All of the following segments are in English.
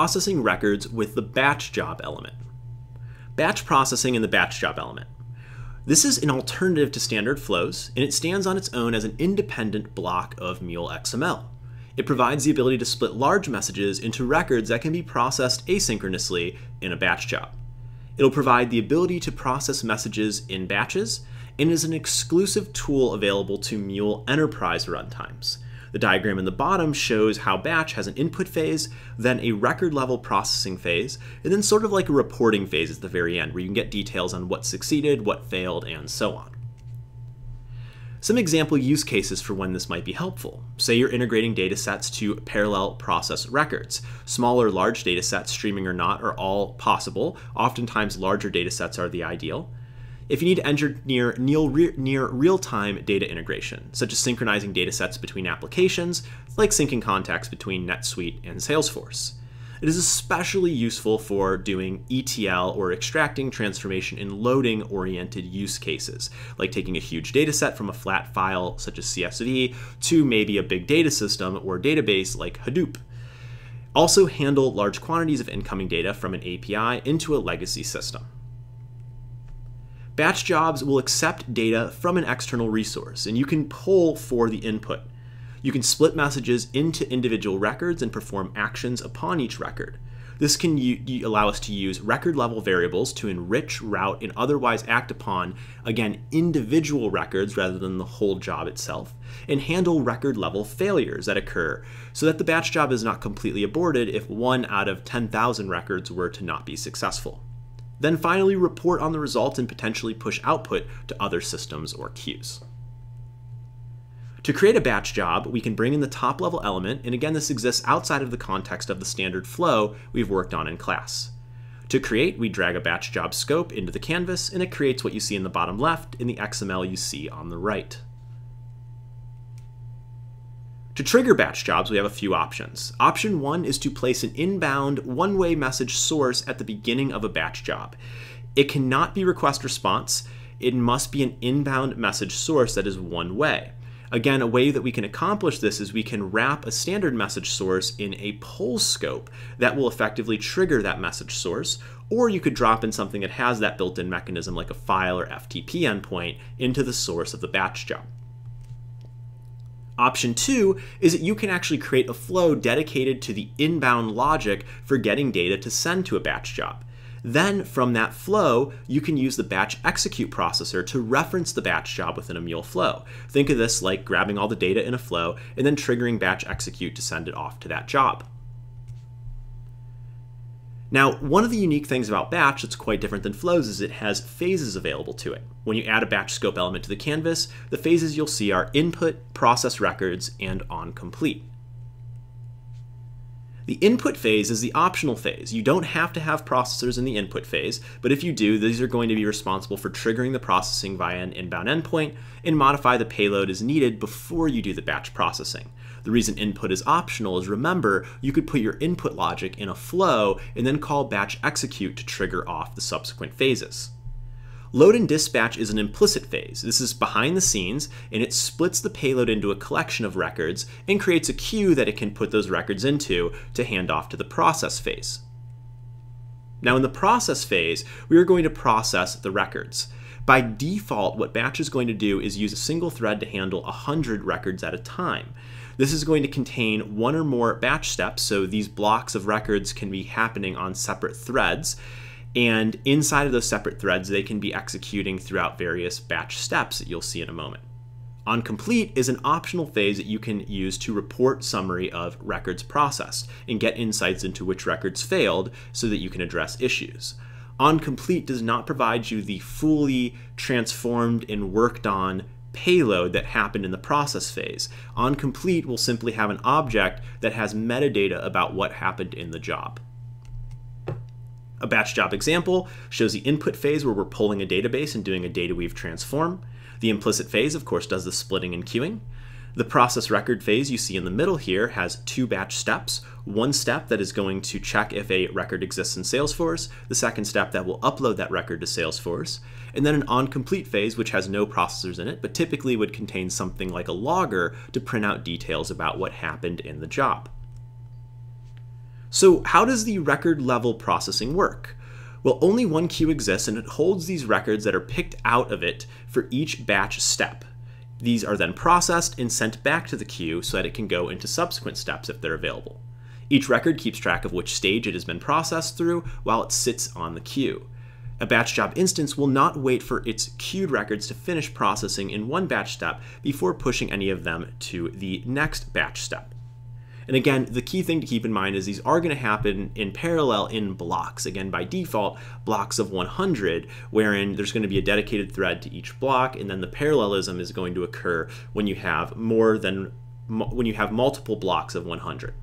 processing records with the batch job element. Batch processing and the batch job element. This is an alternative to standard flows, and it stands on its own as an independent block of Mule XML. It provides the ability to split large messages into records that can be processed asynchronously in a batch job. It'll provide the ability to process messages in batches, and is an exclusive tool available to Mule Enterprise runtimes. The diagram in the bottom shows how batch has an input phase, then a record level processing phase, and then sort of like a reporting phase at the very end where you can get details on what succeeded, what failed, and so on. Some example use cases for when this might be helpful. Say you're integrating datasets to parallel process records. Small or large datasets, streaming or not, are all possible. Oftentimes larger datasets are the ideal. If you need to engineer near real-time data integration, such as synchronizing datasets between applications, like syncing contacts between NetSuite and Salesforce. It is especially useful for doing ETL or extracting, transformation, and loading-oriented use cases, like taking a huge dataset from a flat file such as CSV to maybe a big data system or database like Hadoop. Also handle large quantities of incoming data from an API into a legacy system. Batch jobs will accept data from an external resource, and you can pull for the input. You can split messages into individual records and perform actions upon each record. This can allow us to use record-level variables to enrich, route, and otherwise act upon, again, individual records rather than the whole job itself, and handle record-level failures that occur so that the batch job is not completely aborted if 1 out of 10,000 records were to not be successful. Then finally report on the results and potentially push output to other systems or queues. To create a batch job, we can bring in the top level element, and again this exists outside of the context of the standard flow we've worked on in class. To create, we drag a batch job scope into the canvas, and it creates what you see in the bottom left in the XML you see on the right. To trigger batch jobs, we have a few options. Option 1 is to place an inbound one-way message source at the beginning of a batch job. It cannot be request response. It must be an inbound message source that is one way. Again, a way that we can accomplish this is we can wrap a standard message source in a pull scope that will effectively trigger that message source, or you could drop in something that has that built-in mechanism like a file or FTP endpoint into the source of the batch job. Option 2 is that you can actually create a flow dedicated to the inbound logic for getting data to send to a batch job. Then from that flow, you can use the batch execute processor to reference the batch job within a Mule flow. Think of this like grabbing all the data in a flow and then triggering batch execute to send it off to that job. Now, one of the unique things about batch that's quite different than flows is it has phases available to it. When you add a batch scope element to the canvas, the phases you'll see are input, process records, and on complete. The input phase is the optional phase. You don't have to have processors in the input phase, but if you do, these are going to be responsible for triggering the processing via an inbound endpoint and modify the payload as needed before you do the batch processing. The reason input is optional is, remember, you could put your input logic in a flow and then call batch execute to trigger off the subsequent phases. Load and dispatch is an implicit phase. This is behind the scenes, and it splits the payload into a collection of records and creates a queue that it can put those records into to hand off to the process phase. Now in the process phase, we are going to process the records. By default, what batch is going to do is use a single thread to handle 100 records at a time. This is going to contain one or more batch steps, so these blocks of records can be happening on separate threads. And inside of those separate threads, they can be executing throughout various batch steps that you'll see in a moment. On complete is an optional phase that you can use to report summary of records processed and get insights into which records failed so that you can address issues. On complete does not provide you the fully transformed and worked on payload that happened in the process phase. On complete will simply have an object that has metadata about what happened in the job. A batch job example shows the input phase where we're pulling a database and doing a data weave transform. The implicit phase, of course, does the splitting and queuing. The process record phase you see in the middle here has 2 batch steps. One step that is going to check if a record exists in Salesforce, the second step that will upload that record to Salesforce, and then an on-complete phase which has no processors in it, but typically would contain something like a logger to print out details about what happened in the job. So how does the record level processing work? Well, only one queue exists, and it holds these records that are picked out of it for each batch step. These are then processed and sent back to the queue so that it can go into subsequent steps if they're available. Each record keeps track of which stage it has been processed through while it sits on the queue. A batch job instance will not wait for its queued records to finish processing in one batch step before pushing any of them to the next batch step. And again, the key thing to keep in mind is these are going to happen in parallel in blocks. Again, by default, blocks of 100, wherein there's going to be a dedicated thread to each block, and then the parallelism is going to occur when you have multiple blocks of 100.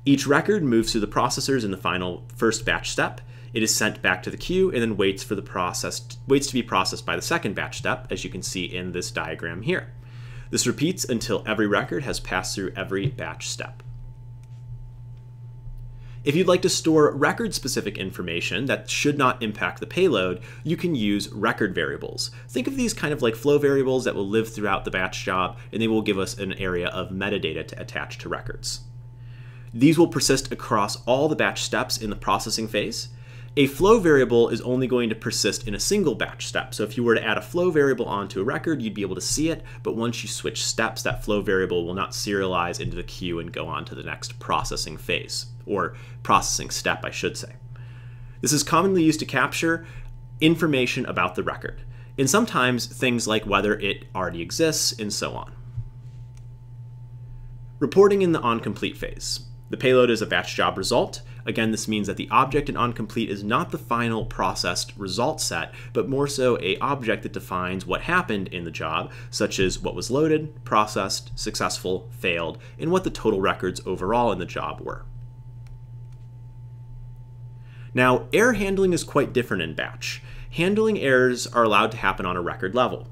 Each record moves through the processors in the first batch step. It is sent back to the queue and then waits to be processed by the second batch step, as you can see in this diagram here. This repeats until every record has passed through every batch step. If you'd like to store record-specific information that should not impact the payload, you can use record variables. Think of these kind of like flow variables that will live throughout the batch job, and they will give us an area of metadata to attach to records. These will persist across all the batch steps in the processing phase. A flow variable is only going to persist in a single batch step. So if you were to add a flow variable onto a record, you'd be able to see it, but once you switch steps, that flow variable will not serialize into the queue and go on to the next processing phase, or processing step, I should say. This is commonly used to capture information about the record, and sometimes things like whether it already exists and so on. Reporting in the onComplete phase. The payload is a batch job result. Again, this means that the object in onComplete is not the final processed result set, but more so an object that defines what happened in the job, such as what was loaded, processed, successful, failed, and what the total records overall in the job were. Now, error handling is quite different in batch. Handling errors are allowed to happen on a record level.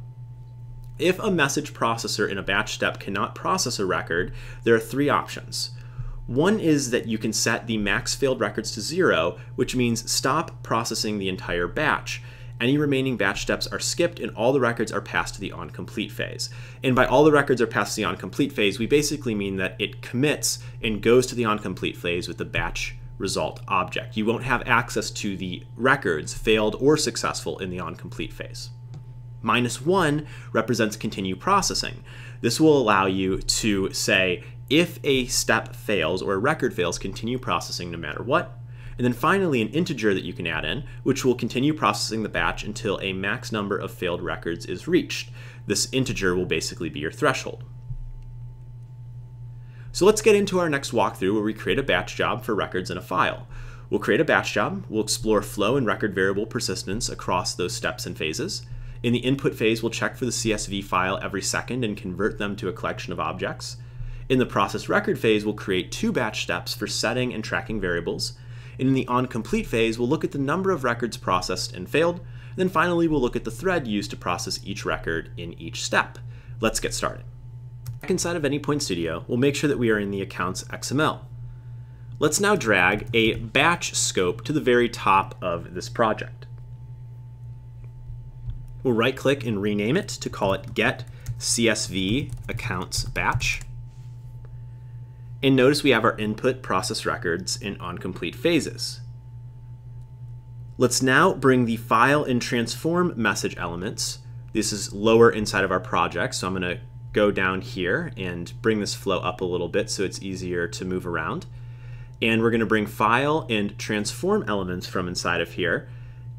If a message processor in a batch step cannot process a record, there are three options. One is that you can set the max failed records to 0, which means stop processing the entire batch. Any remaining batch steps are skipped and all the records are passed to the onComplete phase. And by all the records are passed to the onComplete phase, we basically mean that it commits and goes to the onComplete phase with the batch result object. You won't have access to the records, failed or successful, in the onComplete phase. -1 represents continue processing. This will allow you to say, if a step fails or a record fails, continue processing no matter what. And then finally, an integer that you can add in, which will continue processing the batch until a max number of failed records is reached. This integer will basically be your threshold. So let's get into our next walkthrough where we create a batch job for records in a file. We'll create a batch job, we'll explore flow and record variable persistence across those steps and phases. In the input phase, we'll check for the CSV file every second and convert them to a collection of objects. In the process record phase, we'll create 2 batch steps for setting and tracking variables. And in the onComplete phase, we'll look at the number of records processed and failed. And then finally, we'll look at the thread used to process each record in each step. Let's get started. Back inside of Anypoint Studio, we'll make sure that we are in the accounts XML. Let's now drag a batch scope to the very top of this project. We'll right-click and rename it to call it Get CSV Accounts Batch. And notice we have our input process records in onComplete phases. Let's now bring the file and transform message elements. This is lower inside of our project, so I'm going to go down here and bring this flow up a little bit so it's easier to move around. And we're going to bring file and transform elements from inside of here,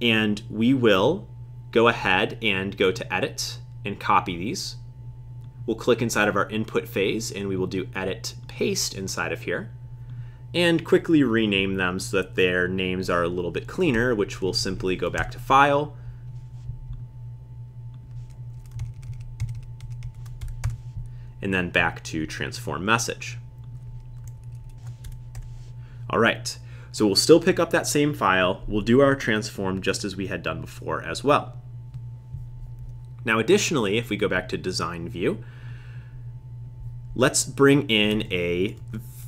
and we will go ahead and go to Edit and copy these. We'll click inside of our input phase and we will do Edit Paste inside of here and quickly rename them so that their names are a little bit cleaner, which will simply go back to File, and then back to Transform Message. All right, so we'll still pick up that same file. We'll do our transform just as we had done before as well. Now additionally, if we go back to Design View, let's bring in a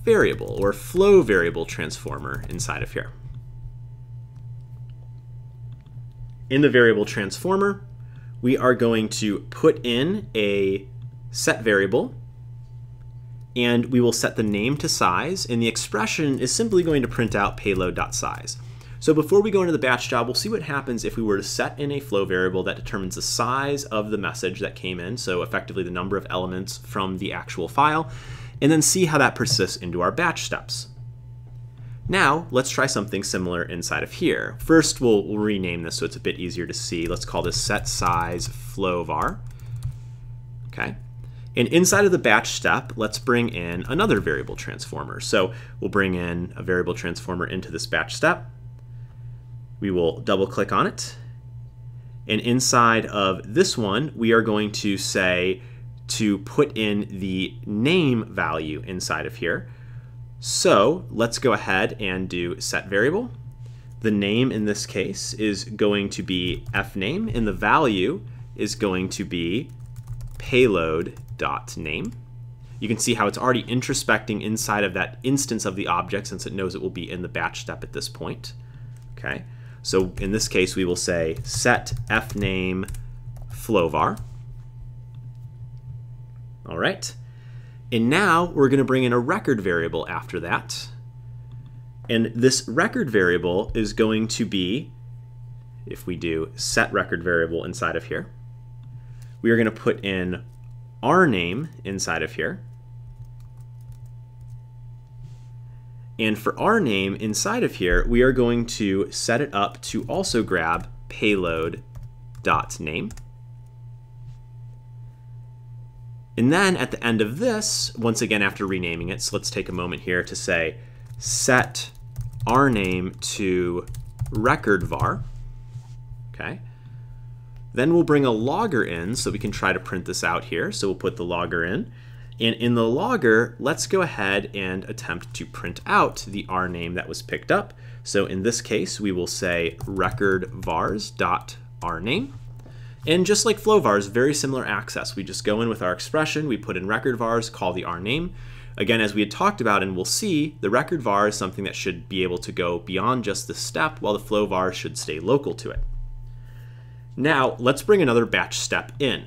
variable or flow variable transformer inside of here. In the variable transformer, we are going to put in a set variable, and we will set the name to size, and the expression is simply going to print out payload.size. So before we go into the batch job, we'll see what happens if we were to set in a flow variable that determines the size of the message that came in, so effectively the number of elements from the actual file, and then see how that persists into our batch steps. Now, let's try something similar inside of here. First, we'll rename this so it's a bit easier to see. Let's call this set size flow var. Okay. And inside of the batch step, let's bring in another variable transformer. So we'll bring in a variable transformer into this batch step. We will double click on it. And inside of this one, we are going to say to put in the name value inside of here. So let's go ahead and do set variable. The name in this case is going to be fname, and the value is going to be payload.name. You can see how it's already introspecting inside of that instance of the object since it knows it will be in the batch step at this point. Okay. So in this case, we will say set fname flowvar. All right. And now we're going to bring in a record variable after that. And this record variable is going to be, if we do set record variable inside of here, we are going to put in our name inside of here. And for our name inside of here, we are going to set it up to also grab payload.name. And then at the end of this, once again after renaming it, so let's take a moment here to say set our name to record var. Okay. Then we'll bring a logger in so we can try to print this out here. So we'll put the logger in. And in the logger, let's go ahead and attempt to print out the R name that was picked up. So in this case, we will say record vars.rname. And just like flow vars, very similar access. We just go in with our expression, we put in record vars, call the R name. Again, as we had talked about and we'll see, the record var is something that should be able to go beyond just this step, while the flow var should stay local to it. Now, let's bring another batch step in.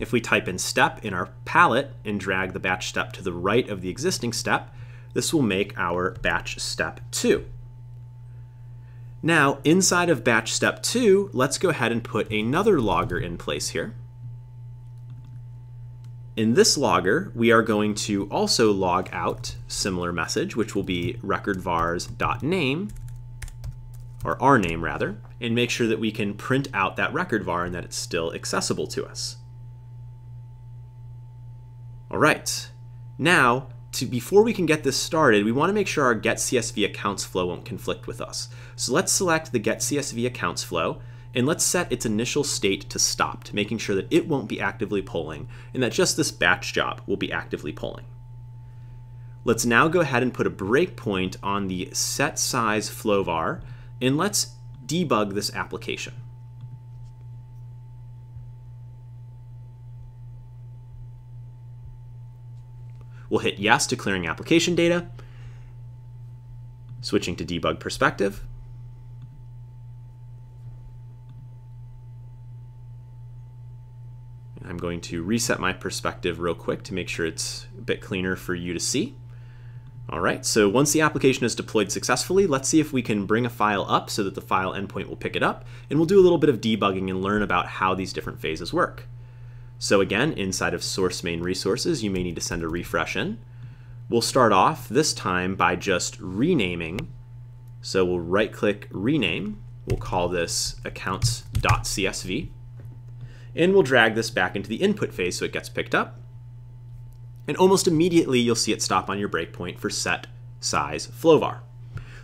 If we type in step in our palette and drag the batch step to the right of the existing step, this will make our batch step 2. Now, inside of batch step 2, let's go ahead and put another logger in place here. In this logger, we are going to also log out similar message, which will be record vars.name, or rname rather, and make sure that we can print out that record var and that it's still accessible to us. All right, now, before we can get this started, we want to make sure our getCSV accounts flow won't conflict with us. So let's select the getCSV accounts flow, and let's set its initial state to stopped, making sure that it won't be actively polling, and that just this batch job will be actively polling. Let's now go ahead and put a breakpoint on the set size flow var, and let's debug this application. We'll hit yes to clearing application data, switching to debug perspective. I'm going to reset my perspective real quick to make sure it's a bit cleaner for you to see. All right, so once the application is deployed successfully, let's see if we can bring a file up so that the file endpoint will pick it up, and we'll do a little bit of debugging and learn about how these different phases work. So again, inside of source main resources, you may need to send a refresh in. We'll start off this time by just renaming. So we'll right-click rename. We'll call this accounts.csv. And we'll drag this back into the input phase so it gets picked up. And almost immediately, you'll see it stop on your breakpoint for set size flowvar.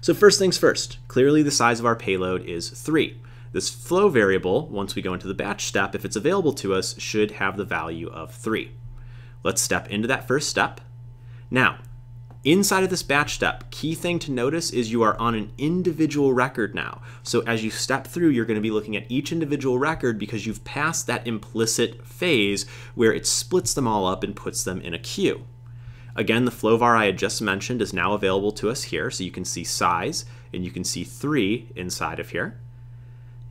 So first things first, clearly the size of our payload is 3. This flow variable, once we go into the batch step, if it's available to us, should have the value of 3. Let's step into that first step. Now, inside of this batch step, key thing to notice is you are on an individual record now. So as you step through, you're going to be looking at each individual record because you've passed that implicit phase where it splits them all up and puts them in a queue. Again, the flow var I had just mentioned is now available to us here, so you can see size and you can see 3 inside of here.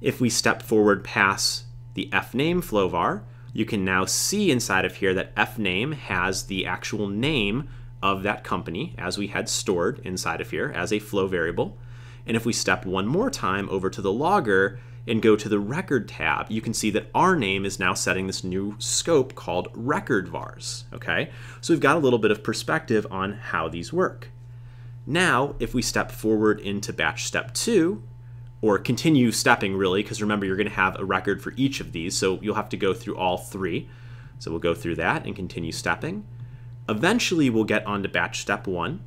If we step forward past the fname flow var, you can now see inside of here that fname has the actual name of that company as we had stored inside of here as a flow variable. And if we step one more time over to the logger and go to the record tab, you can see that our name is now setting this new scope called record vars. Okay, so we've got a little bit of perspective on how these work. Now, if we step forward into batch step 2, or continue stepping really, because remember you're going to have a record for each of these, so you'll have to go through all 3. So we'll go through that and continue stepping. Eventually we'll get onto batch step 1.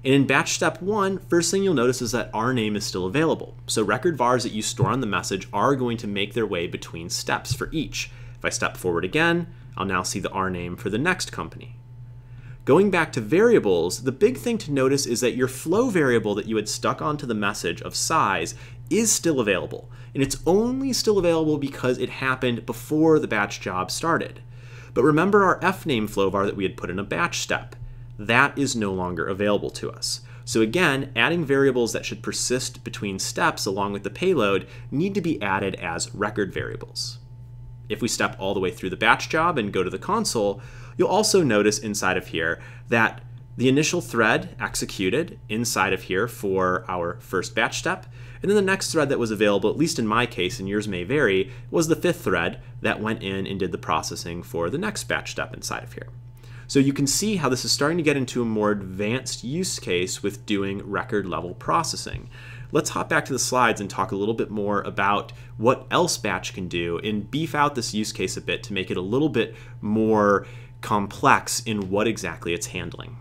And in batch step 1, first thing you'll notice is that our name is still available. So record vars that you store on the message are going to make their way between steps for each. If I step forward again, I'll now see the R name for the next company. Going back to variables, the big thing to notice is that your flow variable that you had stuck onto the message of size is still available. And it's only still available because it happened before the batch job started. But remember our fname flow var that we had put in a batch step. That is no longer available to us. So again, adding variables that should persist between steps along with the payload need to be added as record variables. If we step all the way through the batch job and go to the console, you'll also notice inside of here that the initial thread executed inside of here for our first batch step, and then the next thread that was available, at least in my case, and yours may vary, was the 5th thread that went in and did the processing for the next batch step inside of here. So you can see how this is starting to get into a more advanced use case with doing record level processing. Let's hop back to the slides and talk a little bit more about what else batch can do and beef out this use case a bit to make it a little bit more complex in what exactly it's handling.